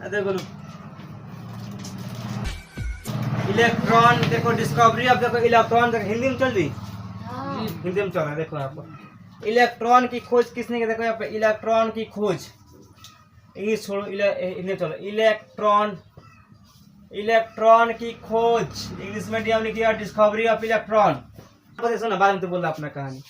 देखो इलेक्ट्रॉन, देखो डिस्कवरी अब देखो इलेक्ट्रॉन, देखो हिंदी में चल रही, हिंदी में चल रहा है। देखो यहाँ पर इलेक्ट्रॉन की खोज किसने की, देखो यहाँ पे इलेक्ट्रॉन की खोज, इंग्लिश छोड़ो, हिंदी चलो। इलेक्ट्रॉन की खोज इंग्लिश में डी लिख दिया, डिस्कवरी ऑफ इलेक्ट्रॉन। सुनो ना, बाद में तो बोलना अपना कहानी।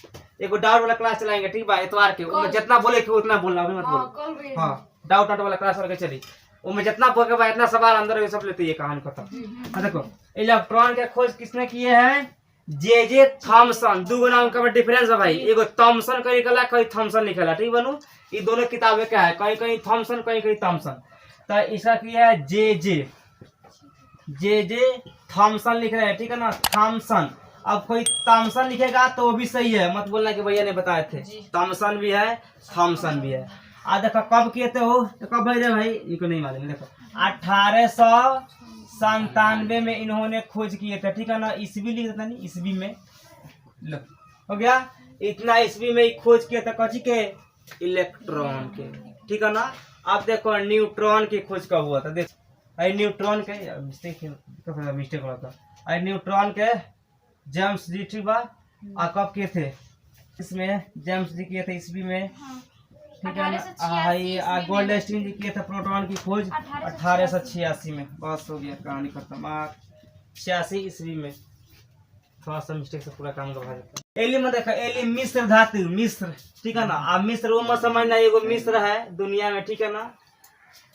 एक डाउट वाला क्लास चलाएंगे, ठीक है, इतवार के। उसमें जितना बोले कि उतना बोलना, अभी मत बोलो। हाँ, डाउट वाला क्लास वाला चली, उसमें जितना बोल के इतना सवाल अंदर सब लेते, ये कहानी खत्म। देखो इलेक्ट्रॉन के खोज किसने किए हैं, जे थॉमसन। दो नाम का डिफरेंस है भाई, एगो थॉमसन का निकला, कहीं थॉमसन निकला, ठीक बनू। ये दोनों किताबें क्या है, कहीं कहीं थॉमसन, कहीं कहीं थॉमसन। तो इसका किया है जे थॉमसन लिख रहे हैं, ठीक है ना, थॉमसन। अब कोई थॉमसन लिखेगा तो वो भी सही है, मत बोलना कि भैया ने बताए थे। थॉमसन भी है, थॉमसन भी है। देखो कब किए थे हो, तो कब भाई भाई इनको नहीं मालूम। देखो 1897 में इन्होंने खोज किए थे, ठीक है ना। ईस्वी लिख देता, नहीं ईस्वी में लो, हो गया इतना। ईस्वी में खोज किए थे कौची के, इलेक्ट्रॉन के, ठीक है ना। अब देखो न्यूट्रॉन की खोज कब हुआ था, देखो न्यूट्रॉन के मिस्टेक हुआ था। न्यूट्रॉन के जेम्स डी, ठीक बा। कब किए थे, इसमें जेम्स डी किए थे ईस्वी में, ठीक है ना। गोल्डस्टीन जी किए थे प्रोटॉन की खोज 1886 में। बस हो गया, कहानी खत्म। 86 ईस्वी में, थोड़ा सा मिस्टेक से पूरा काम करवा देता। एली में देखो, एली मिस्र धातु, मिस्र, ठीक है ना। अब मिस्र वो मत समझना, एगो मिस्र है दुनिया में, ठीक है ना।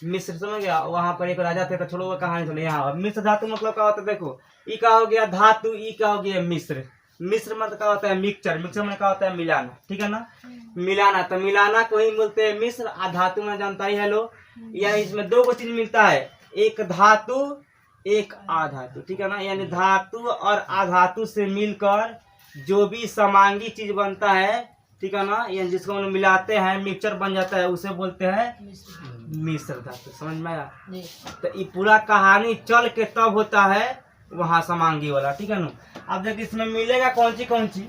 मिस्र समझ गया, वहां पर एक राजा थे, तो छोड़ो वो कहानी चलो। यहाँ मिस्र धातु मतलब क्या होता है, देखो ई का हो गया धातु, ई का हो गया मिस्र। मिस्र मतलब क्या होता है, मिक्सचर, मिक्सचर में क्या होता है, मिलाना, ठीक है ना। मिलाना, तो मिलाना को ही बोलते हैं मिस्र। धातु में जानता ही है लो, यानी इसमें दो चीज मिलता है, एक धातु एक अधातु, ठीक है ना। यानी धातु और अधातु से मिलकर जो भी समांगी चीज बनता है, ठीक है ना, यानी जिसको हम मिलाते हैं मिक्सचर बन जाता है, उसे बोलते हैं मिश्र धातु। समझ में आया। तो ये पूरा कहानी चल के तब होता है वहां समांगी वाला, ठीक है ना। अब देखिए इसमें मिलेगा कौन सी,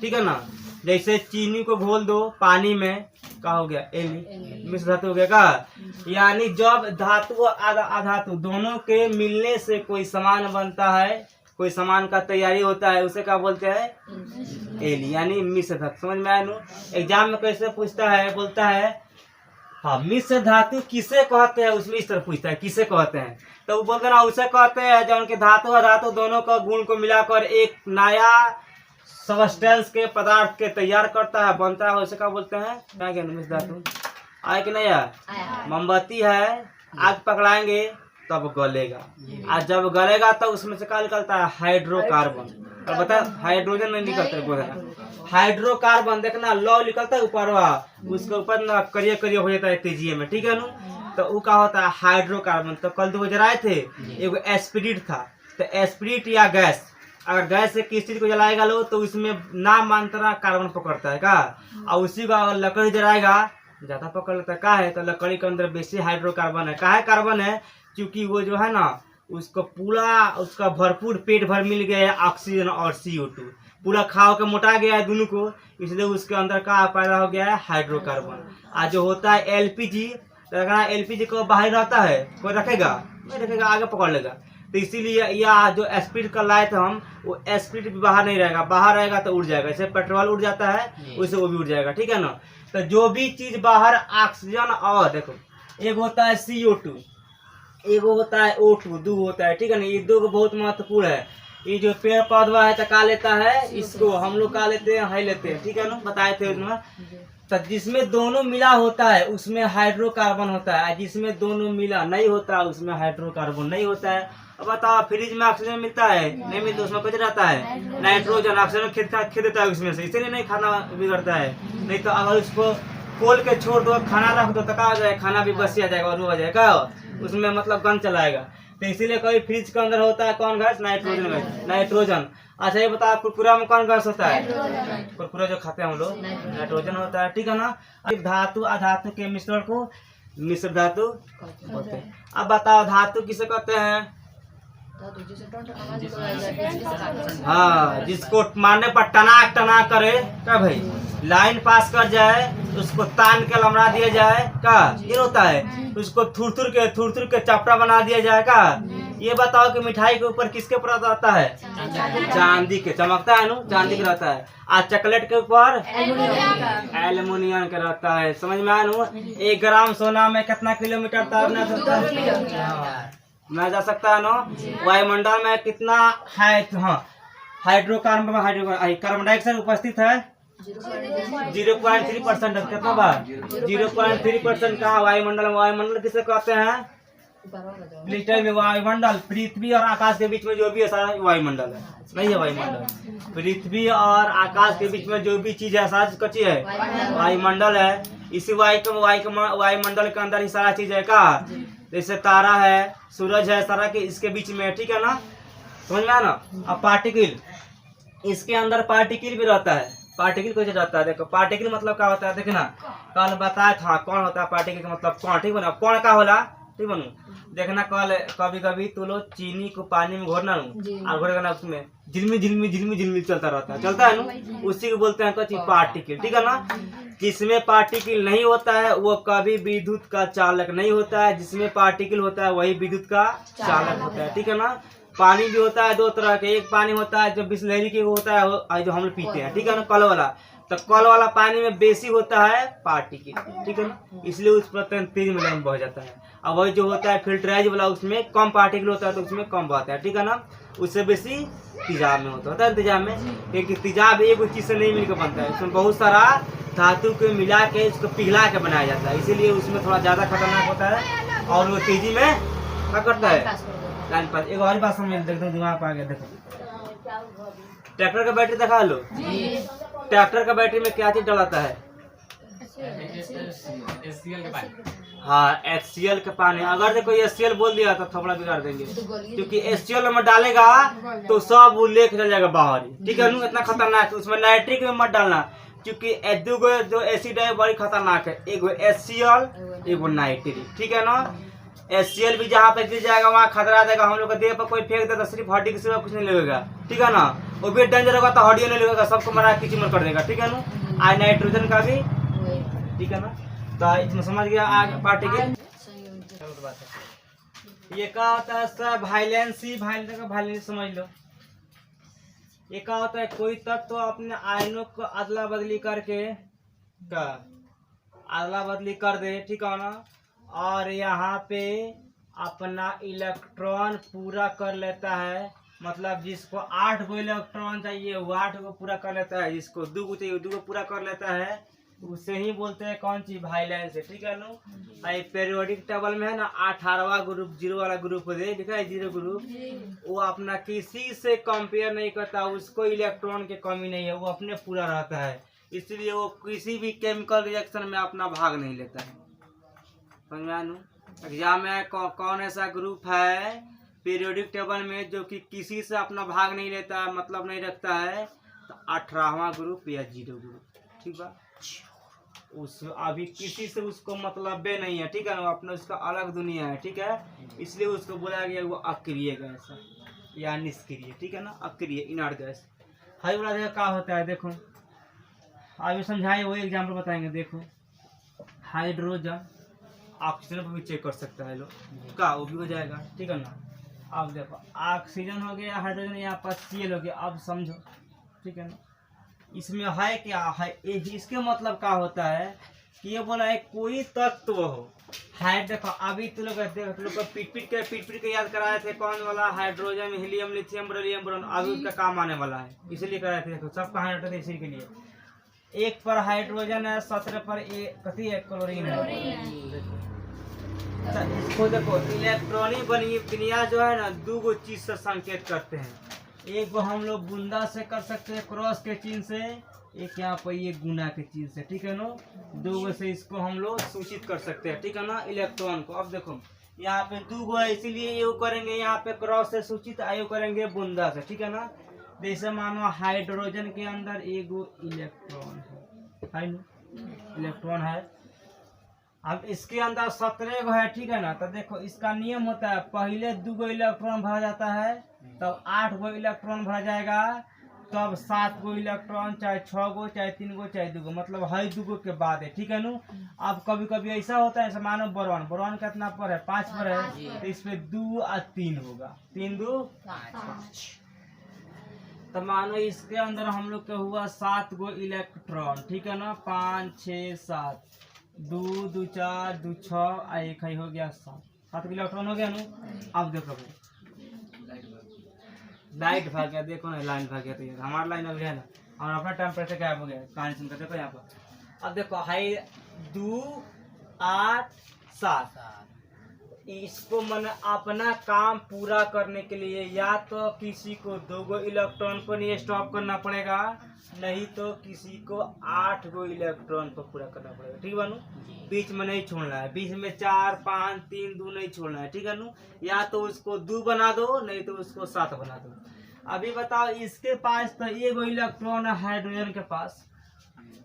ठीक है ना। जैसे चीनी को घोल दो पानी में, क्या हो गया, एली, मिश्र धातु हो गया का। यानी जब धातु और अधातु दोनों के मिलने से कोई सामान बनता है, कोई सामान का तैयारी होता है, उसे क्या बोलते हैं, एली, यानी मिश्र धातु। समझ में आया नु। एग्जाम में कैसे पूछता है, बोलता है हाँ मिश्र धातु किसे कहते हैं, उसमें इस तरह पूछता है किसे कहते हैं, तो वो बोलते ना उसे कहते हैं जो उनके धातु और धातु दोनों का गुण को मिलाकर एक नया सबस्टेंस के पदार्थ के तैयार करता है, बनता है, उसे क्या बोलते हैं, क्या क्या मिश्र धातु। आए कि नहीं आया। मोमबत्ती है, आग पकड़ाएंगे तब गलेगा, और जब गलेगा तो उसमें से क्या निकलता है, हाइड्रोकार्बन। और बता हाइड्रोजन नहीं निकलता, हाइड्रोकार्बन देखना लौ निकलता है ऊपर, उसके ऊपर ना करिया करिया हो जाता है तेजिए में, ठीक है ना। तो वो क्या होता है, हाइड्रोकार्बन। तो कल दो जलाए थे, एगो एस्पिरिट था, तो एस्पिरिट या गैस, अगर गैस से किस चीज को जलाएगा लो तो उसमें नाम मात्रा कार्बन पकड़ता है का, और उसी को अगर लकड़ी जलाएगा ज्यादा पकड़ लेता है, का है, तो लकड़ी के अंदर बेसी हाइड्रोकार्बन है। का है कार्बन है, क्योंकि वो जो है ना उसको पूरा उसका भरपूर पेट भर मिल गया है ऑक्सीजन और CO2, पूरा खाओ के मोटा गया है दोनों को, इसलिए उसके अंदर का पैदा हो गया है हाइड्रोकार्बन। आज जो होता है LPG, तो LPG को बाहर रहता है, कोई रखेगा नहीं रखेगा, आगे पकड़ लेगा। तो इसीलिए या जो एस्पिरिट का लाए थे हम, वो एस्पिरिट भी बाहर नहीं रहेगा, बाहर रहेगा तो उड़ जाएगा, जैसे पेट्रोल उड़ जाता है वैसे वो भी उड़ जाएगा, ठीक है ना। तो जो भी चीज बाहर ऑक्सीजन, और देखो एक होता है CO2, एक होता है O2, दो होता है, ठीक है ना। ये दो बहुत महत्वपूर्ण है। ये जो पेड़ पौधा है तो का लेता है, इसको हम लोग का लेते हैं, लेते हैं, ठीक है ना, बताए थे उसमें। तो जिसमें दोनों मिला होता है उसमें हाइड्रोकार्बन होता है, जिसमें दोनों मिला नहीं होता उसमें हाइड्रोकार्बन नहीं होता है। अब बताओ फ्रिज में ऑक्सीजन मिलता है, नहीं मिलता, उसमें कुछ रहता है नाइट्रोजन, ऑक्सीजन खेद देता है उसमें से, इसीलिए नहीं खाना बिगड़ता है। नहीं तो अगर उसको खोल के छोड़ दो, खाना रख दो, तो क्या हो जाएगा, खाना भी बसिया जाएगा और वो हो जाएगा, उसमें मतलब गंद चलाएगा। तो इसीलिए कोई फ्रिज के अंदर होता है कौन गैस, नाइट्रोजन गैस, नाइट्रोजन। अच्छा ये बताओ कुरकुरा में कौन गैस होता है, कुरकुरा जो खाते हैं हम लोग, नाइट्रोजन होता है, ठीक है ना। धातु अधातु के मिश्रण को मिश्र धातु होते हैं। अब बताओ धातु किसे कहते हैं, हाँ जिसको मारने पर टना टना करे क्या भाई, लाइन पास कर जाए उसको तान के लमड़ा दिया जाए का ये होता है, उसको थुर थुर के चपटा बना दिया जाए का। ये बताओ कि मिठाई के ऊपर किसके ऊपर रहता है? चांदी के, चमकता है ना, चांदी के रहता है। और चॉकलेट के ऊपर एल्युमिनियम का रहता है। समझ में आया ना? 1 ग्राम सोना में कितना किलोमीटर तैरना सकता है? मैं जा सकता है ना। वायुमंडल में कितना है? हाँ, कार्बन डाइऑक्साइड उपस्थित है 0.3%। कितना बार? 0.3% कहा वायुमंडल में। वायुमंडल किसे कहते हैं? लिटर में वायुमंडल पृथ्वी और आकाश के बीच में जो भी है सारा वायुमंडल है, नहीं है वायुमंडल। पृथ्वी और आकाश के बीच में जो भी चीज है सारा कच्ची है, वायुमंडल है। इसी वायुमंडल के अंदर ही सारा चीज है का। जैसे तारा है, सूरज है, सारा के इसके बीच में है, ठीक है ना। समझ में आया ना। अब पार्टिकल, इसके अंदर पार्टिकल भी रहता है। पार्टिकल कैसे रहता है? देखो पार्टिकल मतलब क्या होता है, देखना कल बताया था कौन होता है पार्टिकल का मतलब कौन, ठीक बना। कौन का होला, ठीक बनू। देखना कल कभी कभी तो लो चीनी को पानी में घोरना और घोरेगा ना, उसमें झिलमिल चलता रहता है, चलता है ना, उसी को बोलते हैं कच्ची पार्टिकल, ठीक है ना। जिसमें पार्टिकल नहीं होता है वो कभी विद्युत का चालक नहीं होता है। जिसमें पार्टिकल होता है वही विद्युत का चालक होता है, ठीक है ना। पानी भी होता है 2 तरह के। एक पानी होता है जो बिस्लरी के होता है जो हम लोग पीते हैं, ठीक है ना, कल वाला। तो कल वाला पानी में बेसी होता है पार्टिकल, ठीक है ना, इसलिए उस पर तेज में लाइन बह जाता है। और वही जो होता है फिल्टराइज वाला उसमें कम पार्टिकल होता है तो उसमें कम बहता है, ठीक है ना। उससे बेसी तेजाब में होता है तेजाब में, क्योंकि तेजाब एक चीज से नहीं मिलकर बनता है, उसमें बहुत सारा धातु को मिला के उसको पिघला के बनाया जाता है, इसीलिए उसमें थोड़ा ज्यादा खतरनाक होता है और वो तेजी में क्या करता है लाइन पास। एक और बात समझ देखो, दिमाग आ गया। देखो ट्रैक्टर का बैटरी दिखा लो। ट्रैक्टर का बैटरी में क्या चीज डलाता है? हाँ, HCl का पानी। अगर देखो HCl बोल दिया तो थोड़ा बिगाड़ देंगे, क्योंकि HCl में डालेगा तो सब वो लेके चल जाएगा बाहर, ठीक है। इतना खतरनाक है। उसमें नाइट्रिक में मत डालना, क्योंकि दो जो एसिड है बड़ी खतरनाक है, एक HCl एक नाइट्रिक, ठीक है ना। HCl भी जहाँ पे गिर जाएगा वहाँ खतरा देगा। हम लोग के देह पर कोई फेंक दे तो सिर्फ हड्डी के सिवा कुछ नहीं लगेगा, ठीक है ना। वो भी डेंजर होगा तो हड्डी नहीं लगेगा, सबको मरा किचमर कर देगा, ठीक है ना। आज नाइट्रोजन का भी, ठीक है ना। तो इसमें समझ गया आगे पार्टिकल। ये क्या होता है सब वायलेंसी समझ लो। ये क्या होता है, कोई तत्व तो अपने आयनों को अदला बदली करके का अदला बदली कर दे, ठीक है ना। और यहाँ पे अपना इलेक्ट्रॉन पूरा कर लेता है। मतलब जिसको 8 गो इलेक्ट्रॉन चाहिए वो 8 को पूरा कर लेता है, जिसको 2 को चाहिए 2 को पूरा कर लेता है। उसे ही बोलते हैं कौन सी वायलेंस है, ठीक है ना। पीरियोडिक टेबल में है ना 18वां ग्रुप 0 वाला ग्रुप दे दिखा है, 0 ग्रुप, वो अपना किसी से कंपेयर नहीं करता, उसको इलेक्ट्रॉन की कमी नहीं है, वो अपने पूरा रहता है, इसलिए वो किसी भी केमिकल रिएक्शन में अपना भाग नहीं लेता है। समझ में आया? एग्जाम में कौन ऐसा ग्रुप है पीरियोडिक टेबल में जो कि किसी से अपना भाग नहीं लेता है, मतलब नहीं रखता है? तो 18वां ग्रुप या 0 ग्रुप, ठीक है। उस अभी किसी से उसको मतलब नहीं है, ठीक है ना, अपना उसका अलग दुनिया है, ठीक है। इसलिए उसको बोला गया वो अक्रिय गैस या निष्क्रिय, ठीक है ना, अक्रिय इनर्ट गैस। हाई वाला देखो क्या होता है, देखो अभी समझाए वही एग्जाम्पल बताएंगे। देखो हाइड्रोजन ऑक्सीजन पर भी चेक कर सकता है लोग का, वो भी हो जाएगा, ठीक है ना। अब देखो ऑक्सीजन हो गया, हाइड्रोजन यहाँ पर Cl हो गया। अब समझो, ठीक है ना, इसमें है क्या है, इसके मतलब क्या होता है कि ये बोला है कोई तत्व हो हाइड। देखो अभी तुम लोग पीट के याद कराए थे कौन वाला, hydrogen helium lithium beryllium boron, अभी उसका काम आने वाला है, इसलिए कराए थे। देखो सब कहाँ रहते थे इसी के लिए। 1 पर हाइड्रोजन है, 17 पर कथी है, क्लोरीन है। इसको देखो इलेक्ट्रॉनिक विन्यास जो है ना 2 गो चीज से संकेत करते हैं। एक को हम लोग गुंदा से कर सकते हैं क्रॉस के चिन्ह से, एक यहाँ पर ये गुना के चिन्ह से, ठीक है ना। 2 गो से इसको हम लोग सूचित कर सकते हैं, ठीक है ना, इलेक्ट्रॉन को। अब देखो यहाँ पे 2 गो है, इसीलिए ये करेंगे यहाँ पे क्रॉस से सूचित, आयु करेंगे बुंदा से, ठीक है ना। जैसे मानो हाइड्रोजन के अंदर 1 गो इलेक्ट्रॉन है ना, इलेक्ट्रॉन है। अब इसके अंदर 17 गो है, ठीक है ना। तो देखो इसका नियम होता है पहले 2 गो इलेक्ट्रॉन भरा जाता है, तब 8 गो इलेक्ट्रॉन भरा जाएगा, तब 7 गो इलेक्ट्रॉन, चाहे 6 गो, चाहे 3 गो, चाहे 2 गो, मतलब है 2 गो के बाद है, ठीक है नु। अब कभी कभी ऐसा होता है, मानो बोरॉन, बोरॉन कितना पर है, 5 पर है, तो इसमें 2 और 3 होगा, 3 2 5। तो मानो इसके अंदर हम लोग का हुआ 7 गो इलेक्ट्रॉन, ठीक है ना, 5 6 7, 2 2 4 2 6 और 1 ही हो गया 7 इलेक्ट्रॉन हो गया नु। अब देखो भाई लाइट भाग गया, देखो ना लाइन भाग गया, तो यार हमारा लाइन अब है ना, और अपना टेम्परेचर गायब हो गया, कहानी सुनकर देखो यहाँ पर। अब देखो हाई 2 8 7, इसको मैंने अपना काम पूरा करने के लिए या तो किसी को 2 गो इलेक्ट्रॉन पर नहीं स्टॉप करना पड़ेगा, नहीं तो किसी को 8 गो इलेक्ट्रॉन पर पूरा करना पड़ेगा, ठीक है नु। बीच में नहीं छोड़ना है, बीच में 4 5 3 2 नहीं छोड़ना है, ठीक है नु। या तो उसको 2 बना दो, नहीं तो उसको 7 बना दो। अभी बताओ इसके पास तो 1 गो इलेक्ट्रॉन है हाइड्रोजन के पास,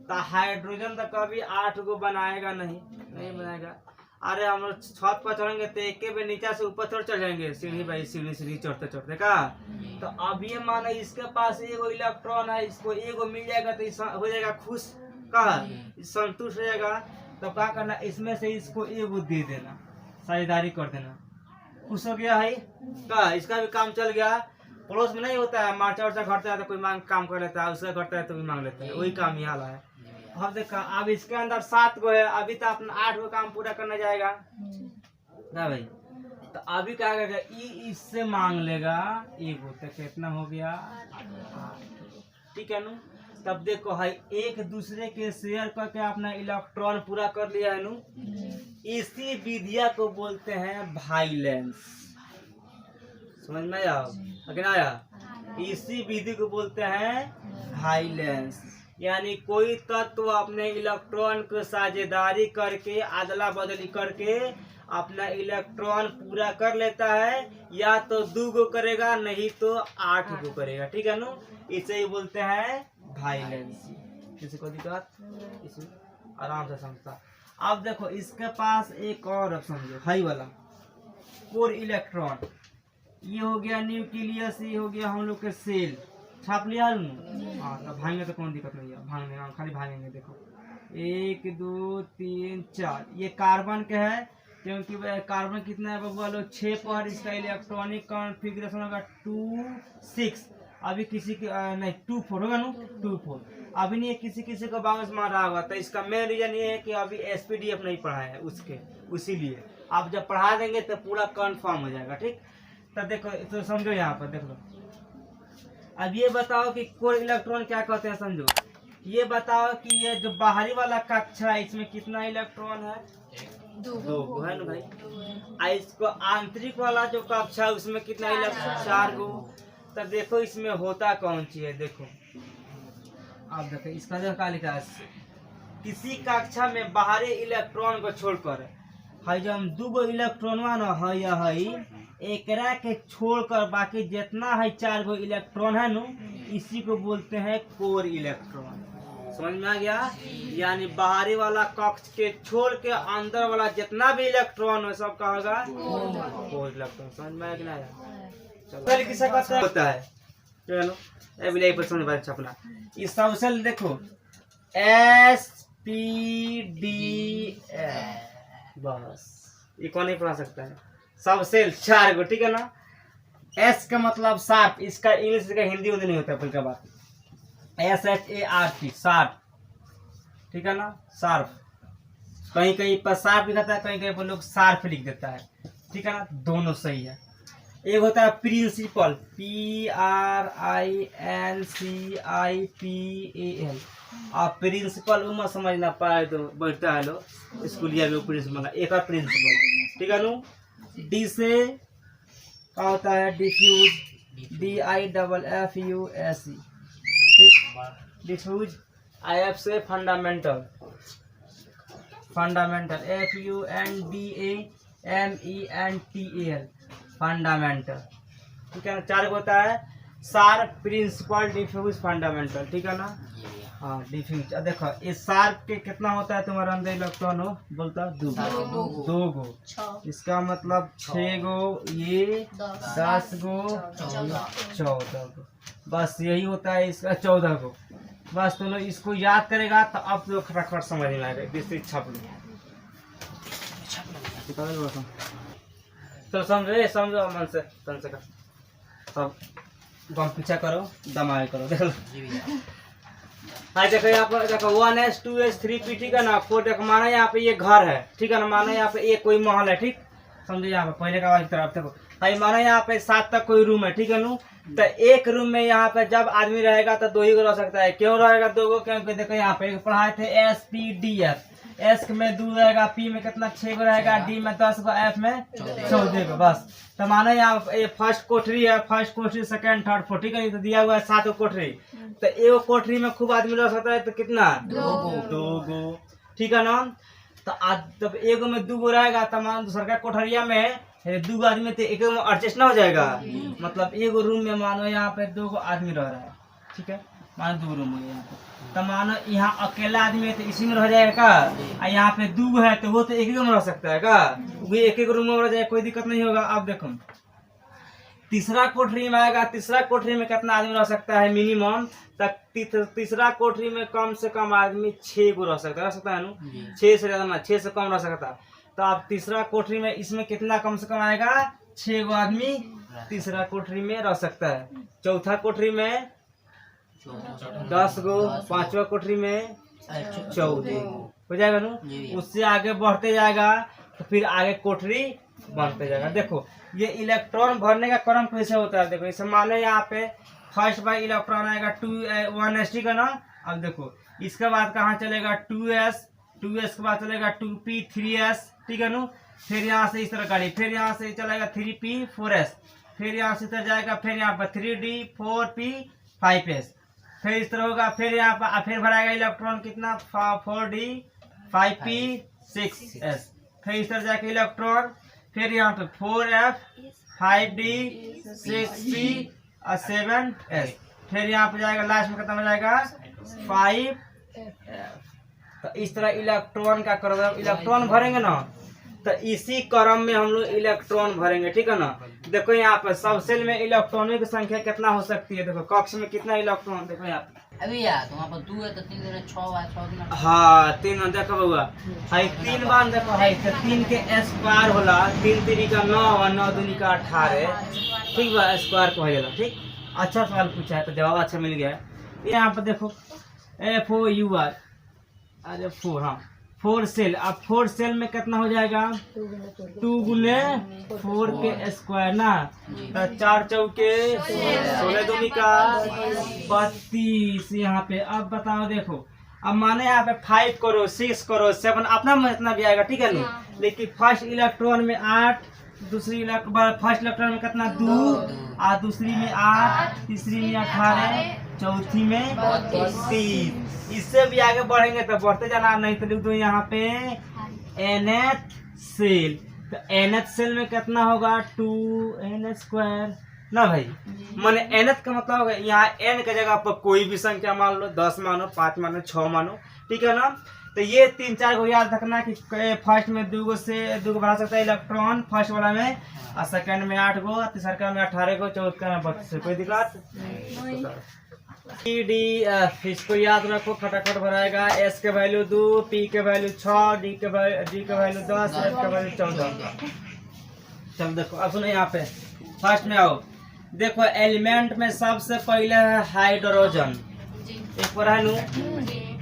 तो हाइड्रोजन तो कभी 8 गो बनाएगा नहीं बनाएगा। अरे हम लोग छत पर चढ़ेंगे तो एक के नीचे से ऊपर चढ़ जाएंगे, सीढ़ी बाई सीढ़ी चढ़ते चढ़ते का। तो अब ये मानो इसके पास 1 गो इलेक्ट्रॉन है, इसको 1 गो मिल जाएगा तो हो जाएगा खुश का, संतुष्ट हो जाएगा। तो क्या करना, इसमें से इसको 1 गो दे देना, साझेदारी कर देना, खुश हो गया है का, इसका भी काम चल गया। पड़ोस में नहीं होता है, मार्चा वर्चा घटता है तो कोई मांग काम कर लेता है, उसका घटता है तो भी मांग लेता है, वही काम यहाँ है। अब देखा, अब इसके अंदर 7 गो है, अभी तो अपना 8 गो काम पूरा करना जाएगा ना भाई। तो अभी क्या करेगा, इससे मांग लेगा 1 गो, तो कितना हो गया 8, ठीक है नु। तब देखो है एक दूसरे के शेयर करके अपना इलेक्ट्रॉन पूरा कर लिया है नु। इसी विधिया को बोलते हैं वाइलेंस, समझ में आया। इसी विधि को बोलते हैं वाइलेंस, यानी कोई तत्व अपने इलेक्ट्रॉन को साझेदारी करके अदला बदली करके अपना इलेक्ट्रॉन पूरा कर लेता है, या तो 2 गो करेगा नहीं तो 8 गो करेगा, ठीक है नु। इसे ही बोलते हैं वाइलेंस। किसी को दिक्कत, इसे आराम से समझता। अब देखो इसके पास एक और समझो हाई वाला कोर इलेक्ट्रॉन, ये हो गया न्यूक्लियस, ये हो गया हम लोग के सेल, छाप लिया। हाँ, तो भांगे तो कोई दिक्कत नहीं है, भांगने खाली भागेंगे। देखो 1 2 3 4, ये कार्बन के है, क्योंकि कार्बन कितना है बबुआ लोग 6 पर, इसका इलेक्ट्रॉनिक कॉन्फ़िगरेशन होगा 2 6। अभी किसी की नहीं 2 4 होगा ना, 2 4 अभी नहीं, किसी किसी को बाउंस मार रहा होगा। तो इसका मेन रीजन ये है कि अभी SPDF नहीं पढ़ा है उसके, उसीलिए आप जब पढ़ा देंगे तो पूरा कंफर्म हो जाएगा, ठीक। तो देखो, तो समझो यहाँ पर देख लो। अब ये बताओ कि कोर इलेक्ट्रॉन क्या कहते हैं, समझो। ये बताओ कि ये जो बाहरी वाला कक्षा है इसमें कितना इलेक्ट्रॉन है, 2 गो है ना भाई। इसको आंतरिक वाला जो कक्षा है उसमें कितना इलेक्ट्रॉन, 4 गो। तब देखो इसमें होता कौन सी है, देखो आप देखो इसका जो क्या लिखा है, किसी कक्षा में बाहरी इलेक्ट्रॉन को छोड़कर है जो हम 2 गो इलेक्ट्रॉन ना है या है, एकरा के छोड़कर बाकी जितना है 4 गो इलेक्ट्रॉन है नु, इसी को बोलते हैं कोर इलेक्ट्रॉन। समझ में आ गया, यानी बाहरी वाला कक्ष के छोड़ के अंदर वाला जितना भी इलेक्ट्रॉन है सब का होगा कोर इलेक्ट्रॉन। समझ में आया कि नहीं, किसका कहते होता है, चलो एबले पर समझ बात छपना। इस सबसे देखो SPDF, बस ये कौन नहीं पढ़ा सकता है, सब सेल 4 गो, ठीक है ना। S का मतलब शार्प, इसका इंग्लिश का हिंदी नहीं होता है, का बात SHARP शार्प, ठीक है ना, शार्प। कहीं कहीं पर शार्प लिखता है, कहीं कहीं पर लोग शार्प लिख देता है, ठीक है ना, दोनों सही है। एक होता है प्रिंसिपल, PRINCIPAL, और प्रिंसिपल उमा समझना पाए तो बैठता है लोग स्कूलिया में प्रिंसिपल, एक और प्रिंसिपल, ठीक है नु। डी से क्या होता है, डिफ्यूज, DIFFUSE, ठीक, डिफ्यूज। IF से फंडामेंटल, FUNDAMENTAL, फंडामेंटल, ठीक है ना। 4 को होता है शार्प, प्रिंसिपल, डिफ्यूज, फंडामेंटल, ठीक है ना। हाँ डिफ्यूज। अब देखो इस शार्प के कितना होता है तुम्हारा अंदर इलेक्ट्रॉन, हो बोलता 2 गो, इसका मतलब 6 गो, ये 10 गो, 14 गो, बस यही होता है इसका 14 को। बस तो लोग इसको याद करेगा तो अब तो खटाखट समझ में आएगा। डिस्ट्रिक्ट छाप लो, चलो समझो मन से तन से का सब गम पीछा करो, दम आगे करो। देख लो देखो यहाँ पर देखो 1s 2s 3p ठीक है ना। 4 देखो माना यहाँ पे ये घर है ठीक है ना। माना यहाँ पे ये कोई महल है ठीक, समझो यहाँ पे पहले का तरफ देखो भाई। माना यहाँ पे 7 तक कोई रूम है ठीक है नु। तो एक रूम में यहाँ पे जब आदमी रहेगा तो 2 ही को रह सकता है। क्यों रहेगा 2 को? क्योंकि देखो यहाँ पे पढ़ाए थे SPDF। एस में 2 रहेगा, पी में कितना 6 को रहेगा, डी में 10 को, एफ में 14 को। बस तो मानो यहाँ ये फर्स्ट कोठरी है, फर्स्ट कोठरी सेकंड थर्ड फोर्थ ठीक है। तो दिया हुआ है 7 कोठरी। तो एक कोठरी में खूब आदमी रह सकता है तो कितना 2 गो ठीक है ना। तो जब एगो में 2 गो रहेगा तो मान दूसर का कोठरिया में 2 गो आदमी तो एक में एडजस्ट ना हो जाएगा। मतलब एगो रूम में मानो यहाँ पे 2 गो आदमी रह रहा है ठीक है। मानो 2 रूम है यहाँ पे तो मानो यहाँ अकेला आदमी है तो इसी में रह जाएगा का। यहाँ पे 2 है तो वो तो एक ही में रह सकता है का। वो एक रूम में रह जाएगा, कोई दिक्कत नहीं होगा। अब देखो तीसरा कोठरी में आएगा। तीसरा कोठरी में कितना आदमी रह सकता है मिनिमम तक। तीसरा कोठरी में कम से कम आदमी 6 को रह सकता है ना। 6 से ज्यादा ना, 6 से कम रह सकता। तो अब तीसरा कोठरी में इसमें कितना कम से कम आएगा 6 गो आदमी तीसरा कोठरी में रह सकता है। चौथा कोठरी में 10 गो, 5वां कोठरी में 14 हो जाएगा ना। उससे आगे बढ़ते जाएगा तो फिर आगे कोठरी बनते जाएगा। देखो ये इलेक्ट्रॉन भरने का क्रम कैसे होता है। देखो इसे माने यहाँ पे फर्स्ट बार इलेक्ट्रॉन आएगा 1s ठीक है ना। अब देखो इसके बाद कहाँ चलेगा 2s के बाद चलेगा 2p 3s ठीक है ना। फिर यहाँ से इस तरह गाड़ी, फिर यहाँ से चलेगा 3p 4s, फिर यहाँ से इधर जाएगा, फिर यहाँ पर 3d 4p 5s, फिर इस तरह होगा। फिर यहाँ पर फिर भराएगा इलेक्ट्रॉन कितना 4d 5p 6s, फिर इस तरह जाके इलेक्ट्रॉन, फिर यहाँ पे 4f 5d 6p और 7s, फिर यहाँ पे जाएगा लास्ट में खत्म हो जाएगा 5f। तो इस तरह इलेक्ट्रॉन का क्रम, इलेक्ट्रॉन भरेंगे ना तो इसी क्रम में हम लोग इलेक्ट्रॉन भरेंगे ठीक है ना। देखो यहाँ पर सब सेल में इलेक्ट्रॉनों की संख्या कितना हो सकती है। देखो कक्ष में कितना इलेक्ट्रॉन, देखो यहाँ पे अभी यार तो वहाँ पर 2 है तो 3 दिन 6 है 6 दिन। हाँ 3 देखो बउआ हाई 3 बार देखो हाई तो 3 के स्क्वायर होला 3 3 का 9 और 9 दूनी का 18 ठीक बा स्क्वायर को हो ठीक। अच्छा सवाल पूछा है तो जवाब अच्छा मिल गया है। यहाँ पर देखो FOUR अरे 4 हाँ 4 सेल। अब 4 सेल में कितना हो जाएगा 2 गुने 4 के स्क्वायर ना। तो 4 चौके 16 दूनी का 32 यहाँ पे। अब बताओ देखो अब माने यहाँ पे 5 करो 6 करो 7 अपना में इतना भी आएगा ठीक है ना। लेकिन फर्स्ट इलेक्ट्रॉन में 8, दूसरी फर्स्ट इलेक्ट्रॉन में कितना 2 और दूसरी में 8, तीसरी में 18, चौथी में 32। इससे भी आगे बढ़ेंगे तो बढ़ते जाना। नहीं तो लिख दो यहाँ पे nth सेल। तो nth सेल में कितना होगा 2n स्क्वायर ना भाई। माने nth का मतलब होगा यहाँ n की जगह पर कोई भी संख्या मान लो 10 मानो 5 मानो 6 मानो ठीक है ना। तो ये 3-4 को याद रखना कि फर्स्ट में 2 गो से 2 को बढ़ा सकता है इलेक्ट्रॉन फर्स्ट वाला में, और सेकंड में 8 गो, तीसरा में 18 गो, चौथा में 32। कोई दिक्कत PDF इसको याद रखो फटाफट भराएगा। S के वैल्यू 2, P के वैल्यू 6, D के वैल्यू 10, F के वैल्यू 14। चल देखो अब सुनो यहाँ पे फर्स्ट में आओ। देखो एलिमेंट में सबसे पहले है हाइड्रोजन। एक पर है नू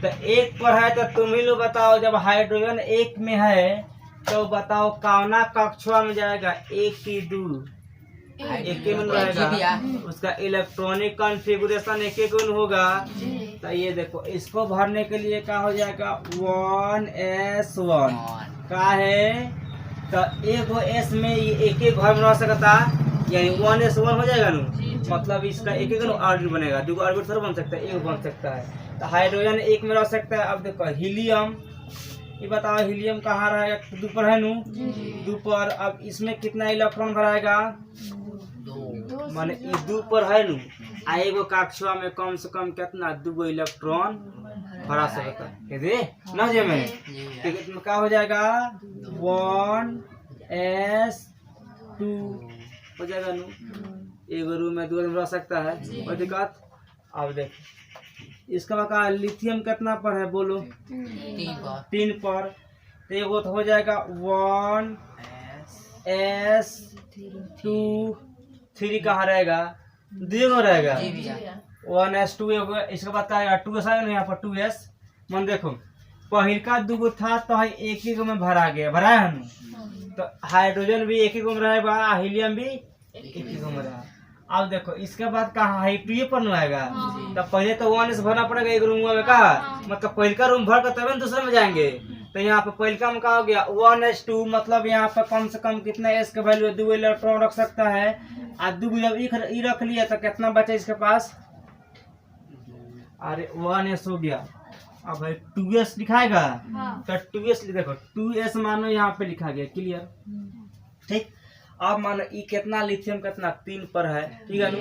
तो एक पर है तो तुम ही लोग बताओ जब हाइड्रोजन एक में है तो बताओ कौना कक्षवा में जाएगा 1 की 2 एक ही गुण रहेगा। उसका इलेक्ट्रॉनिक कॉन्फ़िगरेशन एक ही गुण होगा। तो ये देखो इसको भरने के लिए क्या हो जाएगा 1s1 का है। तो एक s में ये एक एक घर में रह सकता यानी 1s1 हो जाएगा ना। मतलब इसका एक एक ऑर्बिट बनेगा, 2 ऑर्बिट थोड़ा बन सकता है, एक बन सकता है। तो हाइड्रोजन एक में रह सकता है। अब देखो हीलियम, ये बताओ हीलियम कहाँ रहेगा 2 पर है नू 2 पर। अब इसमें कितना इलेक्ट्रॉन भराएगा 2 माने 2 पर है नू। आ एगो कक्षवा में कम से कम कितना 2 गो इलेक्ट्रॉन भरा सकता है दे ना जे में। तो क्या हो जाएगा 1s2 हो जाएगा नू। एक रूम में 2 आदमी रह सकता है, कोई दिक्कत। अब देख इसका बता लिथियम कितना पर है बोलो? 3 पर। तो एगो तो हो जाएगा 1s2 कहाँ रहेगा? 2 रहेगा। 1s2 इसका बाद आएगा 2s आएगा ना यहाँ पर 2s। मन देखो पहिलका 2 था तो है एक ही में भरा गया, भरा है ना। तो हाइड्रोजन भी एक ही में रहेगा, हीलियम भी एक ही में रहा। अब देखो इसके बाद कहाँ है 2 पर न आएगा। तो पहले तो 1s भरना पड़ेगा एक रूम में का, मतलब पहले का रूम भर कर तब दूसरे में जाएंगे। तो यहाँ पे पहले का में क्या हो गया 1s2, मतलब यहाँ पर कम से कम कितना s का वैल्यू 2 इलेक्ट्रॉन रख सकता है। और 2 जब ई रख लिया तो कितना बचा इसके पास? अरे 1s हो गया। अब भाई 2s लिखाएगा तो 2s देखो 2s मानो यहाँ पे लिखा गया, क्लियर। ठीक, अब मानो ई कितना लिथियम कितना 3 पर है, ठीक है ना।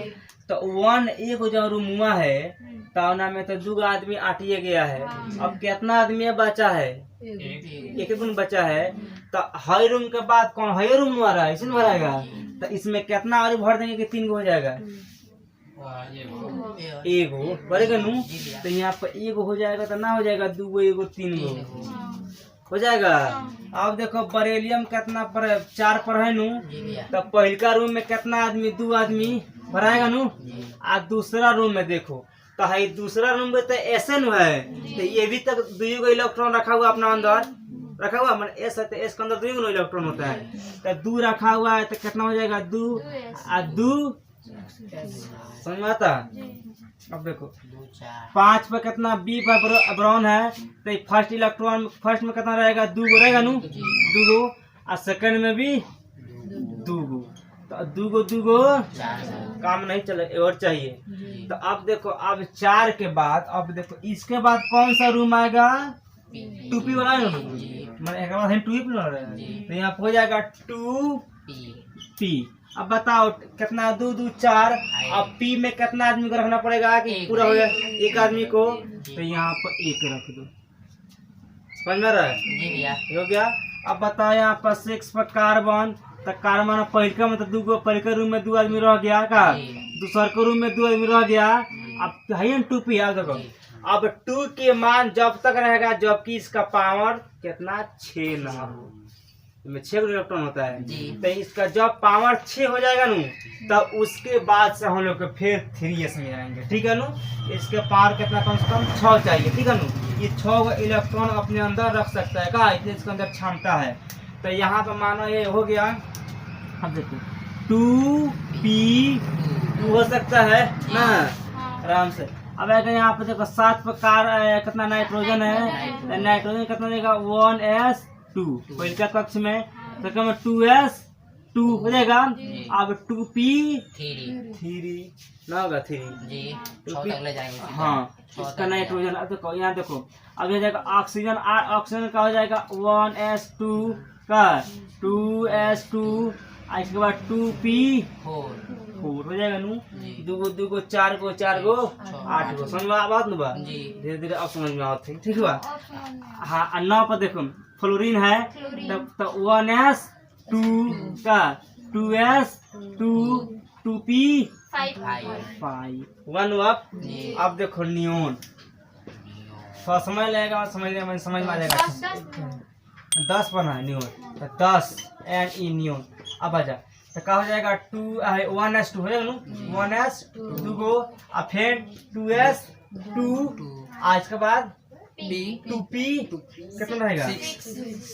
तो 1 एक जो रूमुआ है तावना में तो 2 आदमी आटिए गया है। अब कितना आदमी बचा है? एक रूम बचा है। तो हर रूम के बाद कौन हर रूम आ रहा है, इसमें भराएगा। तो इसमें कितना और भर देंगे कि 3 हो जाएगा? एगो बड़ेगा नू। तो यहाँ पर एगो हो जाएगा तो ना हो जाएगा 2 एगो 3 हो जाएगा। अब देखो बरेलियम कितना पर है? 4 पर है नू। तो पहलका रूम में कितना आदमी? 2 आदमी भराएगा नू। आ दूसरा रूम में देखो तो है दूसरा रूम में तो ऐसे नू है। तो ये भी तक 2 इलेक्ट्रॉन रखा हुआ अपना अंदर रखा हुआ, मतलब एस है तो एस के अंदर 2 इलेक्ट्रॉन होता है। तो 2 रखा हुआ है तो कितना हो जाएगा? 2 आ 2 समझ में आता? अब देखो 5 पे कितना बी पर ब्राउन है। तो फर्स्ट इलेक्ट्रॉन फर्स्ट में कितना रहेगा? 2 रहेगा नू, 2 और सेकंड में भी 2। तो 2 काम नहीं चले और चाहिए। तो अब देखो अब 4 के बाद अब देखो इसके बाद कौन सा रूम आएगा? 2p वाला है ना, मतलब एक बार हम 2p बना रहे हैं। तो यहाँ हो जाएगा 2p। अब बताओ कितना? 2 2 4। अब p में कितना आदमी को रखना पड़ेगा कि पूरा हो जाए? एक आदमी को। तो यहाँ पर 1 रख दो, समझ में रहा है? हो गया। अब बताओ यहाँ पर 6 पर कार्बन। तो कार्बन पहले में तो 2 पहले रूम में 2 आदमी रह गया का, दूसरा के रूम में 2 आदमी रह गया। अब है 2p। अब देखो अब 2 के मान जब तक रहेगा जबकि इसका पावर कितना 6 ना हो। इसमें 6 इलेक्ट्रॉन होता है। तो इसका जब पावर 6 हो जाएगा नू तब उसके बाद से हम लोग फिर 3s में आएंगे, ठीक है नू। इसके पावर कितना कम से कम 6 चाहिए, ठीक है नू। ये 6 इलेक्ट्रॉन अपने अंदर रख सकता है का, इतने इसके अंदर क्षमता है। तो यहाँ पर मानो ये हो गया। अब देखो 2p2 हो सकता है ना आराम से। अब अगर यहाँ पे देखो 7 पर कितना नाइट्रोजन है। नाइट्रोजन कितना देगा? 1s2 पहले का कक्ष में। तो कम 2s2 हो जाएगा। अब 2p3 ना होगा 3 हाँ इसका नाइट्रोजन। अब देखो यहाँ देखो अब ये जाएगा ऑक्सीजन। ऑक्सीजन का हो जाएगा 1s2 का 2s2 इसके बाद 2p4 हो जाएगा नू। 2 4 गो 8 गो। समझ में बात ना? धीरे धीरे अब समझ में आवत है, ठीक हुआ। हाँ 9 पर देखो फ्लोरीन है। तो 1s2 का 2s2 2p5 1 अप। अब देखो नियोन थोड़ा समय लगेगा, समझ में आ जाएगा। 10 बना है नियोन। तो 10 एन ई नियोन। अब आ जा तो क्या हो जाएगा? 1s2 हो जाएगा नू। 1s2 गो और फिर 2s2 आज के बाद 2p कितना रहेगा?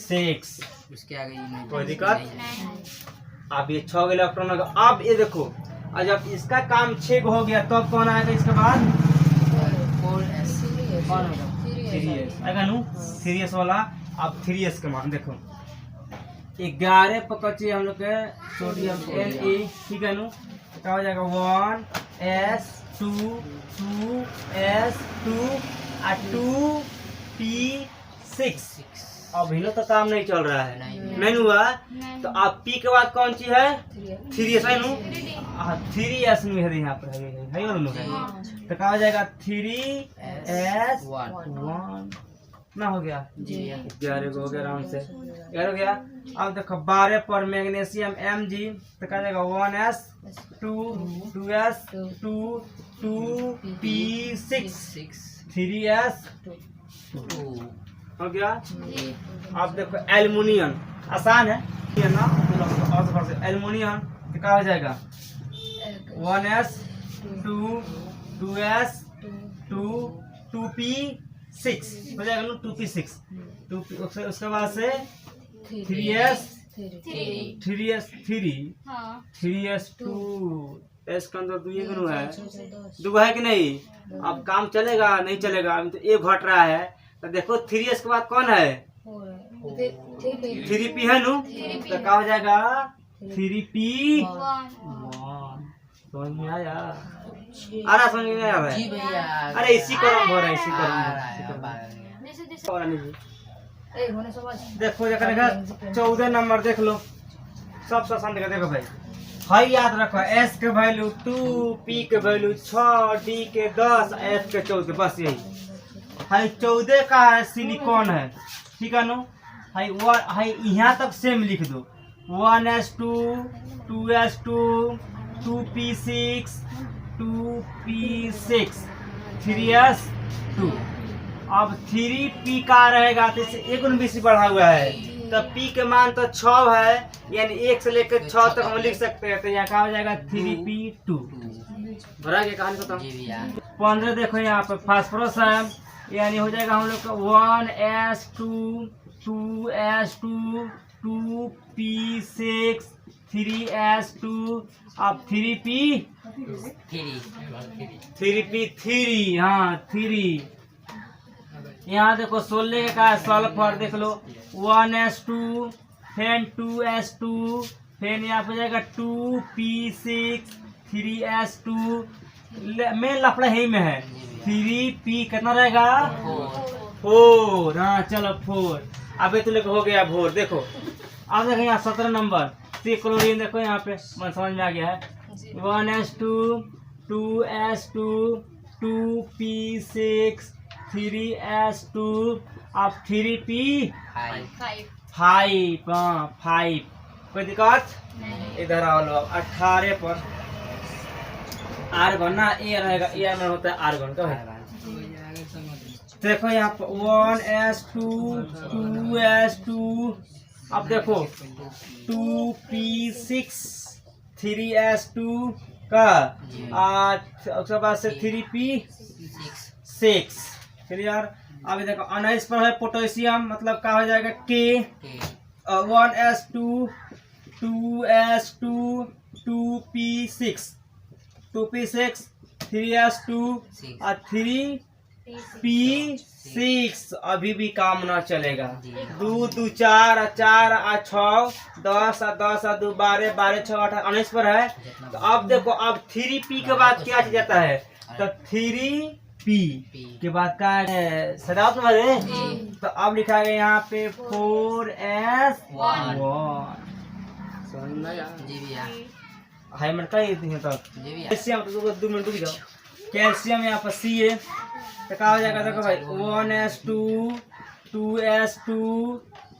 6। उसके आगे कोई दिक्कत? अब ये 6 इलेक्ट्रॉन होगा। अब ये देखो और जब इसका काम 6 हो गया तो अब कौन आएगा इसके बाद? 3s आएगा नू। 3s वाला। अब 3s का मान देखो 11 पकड़िए हम लोग के सोडियम Na, ठीक है नू। क्या हो जाएगा? 1s2 2s2 और 2p6। अब हिलो तो काम नहीं चल रहा है, नहीं हुआ। तो अब p के बाद कौन सी है? 3s है नू। 3s नू है यहाँ पर है नू। तो क्या हो जाएगा? 3s1 ना हो गया जी भैया 11 को हो गया आराम से 11 हो गया। अब देखो 12 पर मैग्नीशियम Mg तो क्या जाएगा 1s 2s 2p6 3s 2 हो गया। जी अब देखो एल्युमिनियम आसान है ये ना एल्युमिनियम तो क्या हो जाएगा 1s 2s 2p6 हो जाएगा ना 2p6 उसके बाद से 3s 3s 2 एस का अंदर 2 है 2 है कि नहीं। अब काम चलेगा नहीं चलेगा अभी तो 1 घट रहा है तो देखो 3s के बाद कौन है 3p है नु तो क्या हो जाएगा 3p समझ में आया आ रहा समझ में नहीं आ रहा जी है भैया अरे इसी को रंग हो रहा है इसी को रंग देखो देखा 14 नंबर देख लो सब आसान देखा देखो भाई हाई याद रखो एस के वैल्यू 2 पी के वैल्यू 6 डी के 10 एफ के 14 बस यही हाई 14 का है सिलिकॉन है ठीक है नो हाई यहाँ तक सेम लिख दो 1s2 2s2 2p6 2p6 3s2 अब 3p का रहेगा तो इससे 1 बीसी बढ़ा हुआ है तो p के मान तो 6 है यानी 1 से लेकर 6 तक हम लिख सकते हैं तो यहाँ का हो जाएगा 3p2 भरा गया कहानी खत्म। जी भैया 15 देखो यहाँ पे फास्फोरस है यानी हो जाएगा हम लोग का 1s2 2s2 2p6 3s2 अब 3p3 हाँ 3 यहाँ देखो 16 का सल्फर देख लो 1s2 फिर 2s2 फिर यहाँ पे जाएगा 2p6 3s2 मेन लफड़ा यही में है 3p कितना रहेगा 4 हाँ चलो 4 अबे तो लेकर हो गया भोर देखो अब देखो यहाँ 17 नंबर क्लोरीन देखो यहाँ पे समझ में आ गया है 1s2 2s2 2p6 3s2 अब 3p5 कोई दिक्कत इधर आओ लो 18 पर आर्गन ना ए रहेगा ए में होता है आर्गन का है देखो यहाँ पर 1s2 2s2 अब देखो 2p6 3s2 का उसके बाद से 3p6 क्लियर। अभी देखो 19 पर है पोटेशियम मतलब क्या हो जाएगा K 1s2 2s2 2p6 3s2 और 3p6 अभी भी काम ना चलेगा 2 2 4 4 6 10 10 2 12 12 6 8 19 पर है तो अब देखो अब 3p के बाद क्या चीज जाता है तो 3p के बाद का सदाब तुम्हारे तो अब लिखा गया यहाँ पे 4s1 जी भैया हाई मिनट का ही तक कैल्शियम तो 2 मिनट रुक जाओ कैल्शियम यहाँ पर C है तो क्या हो जाएगा देखो भाई 1s2 2s2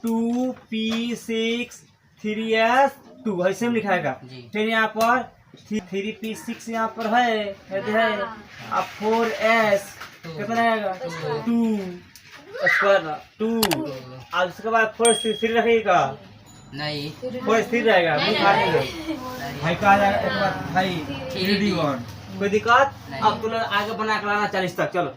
2p6 3s2 ऐसे में लिखाएगा फिर यहाँ पर 3p6 यहाँ पर है अब 4s कितना आएगा 2 अब उसके बाद 4 3 रखेगा नहीं 4 स्थिर रहेगा भाई कहा जाएगा भाई 3D1 कोई दिक्कत अब तुम आगे बना के लाना 40 तक चलो